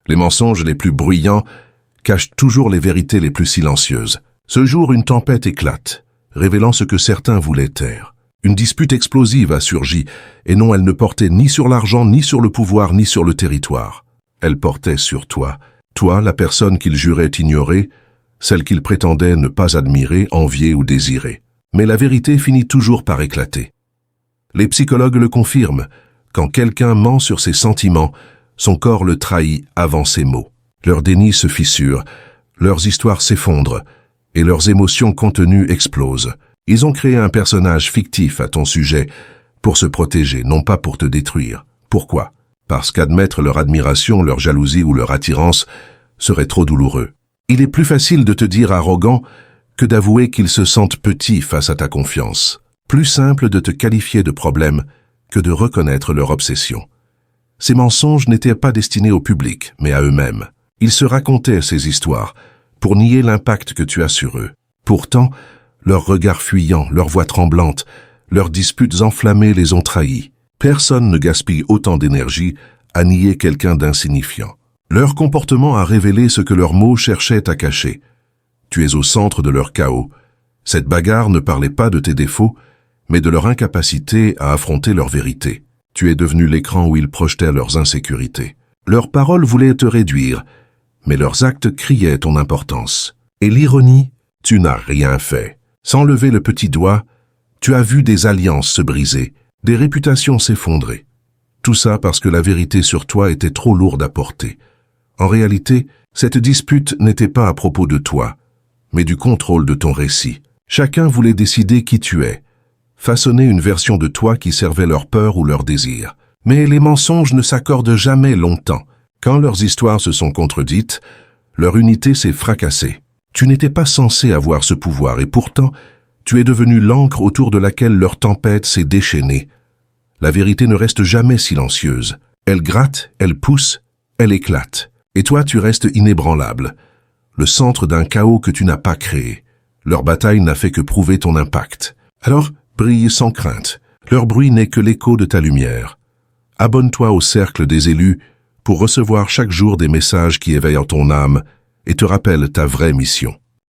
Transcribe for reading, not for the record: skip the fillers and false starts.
Les mensonges les plus bruyants cachent toujours les vérités les plus silencieuses. Ce jour, une tempête éclate, révélant ce que certains voulaient taire. Une dispute explosive a surgi, et non, elle ne portait ni sur l'argent, ni sur le pouvoir, ni sur le territoire. Elle portait sur toi. Toi, la personne qu'ils juraient ignorer, celle qu'ils prétendaient ne pas admirer, envier ou désirer. Mais la vérité finit toujours par éclater. Les psychologues le confirment. Quand quelqu'un ment sur ses sentiments, son corps le trahit avant ses mots. Leur déni se fissure, leurs histoires s'effondrent, et leurs émotions contenues explosent. Ils ont créé un personnage fictif à ton sujet pour se protéger, non pas pour te détruire. Pourquoi? Parce qu'admettre leur admiration, leur jalousie ou leur attirance serait trop douloureux. Il est plus facile de te dire arrogant que d'avouer qu'ils se sentent petits face à ta confiance. Plus simple de te qualifier de problème que de reconnaître leur obsession. Ces mensonges n'étaient pas destinés au public, mais à eux-mêmes. Ils se racontaient ces histoires pour nier l'impact que tu as sur eux. Pourtant, leurs regards fuyants, leurs voix tremblantes, leurs disputes enflammées les ont trahis. Personne ne gaspille autant d'énergie à nier quelqu'un d'insignifiant. Leur comportement a révélé ce que leurs mots cherchaient à cacher. Tu es au centre de leur chaos. Cette bagarre ne parlait pas de tes défauts, mais de leur incapacité à affronter leur vérité. Tu es devenu l'écran où ils projetaient leurs insécurités. Leurs paroles voulaient te réduire, mais leurs actes criaient ton importance. Et l'ironie, tu n'as rien fait. Sans lever le petit doigt, tu as vu des alliances se briser, des réputations s'effondrer. Tout ça parce que la vérité sur toi était trop lourde à porter. En réalité, cette dispute n'était pas à propos de toi, mais du contrôle de ton récit. Chacun voulait décider qui tu es, façonner une version de toi qui servait leur peur ou leur désir. Mais les mensonges ne s'accordent jamais longtemps. Quand leurs histoires se sont contredites, leur unité s'est fracassée. Tu n'étais pas censé avoir ce pouvoir et pourtant, tu es devenu l'encre autour de laquelle leur tempête s'est déchaînée. La vérité ne reste jamais silencieuse. Elle gratte, elle pousse, elle éclate. Et toi, tu restes inébranlable, le centre d'un chaos que tu n'as pas créé. Leur bataille n'a fait que prouver ton impact. Alors, brille sans crainte. Leur bruit n'est que l'écho de ta lumière. Abonne-toi au cercle des élus pour recevoir chaque jour des messages qui éveillent ton âme et te rappellent ta vraie mission.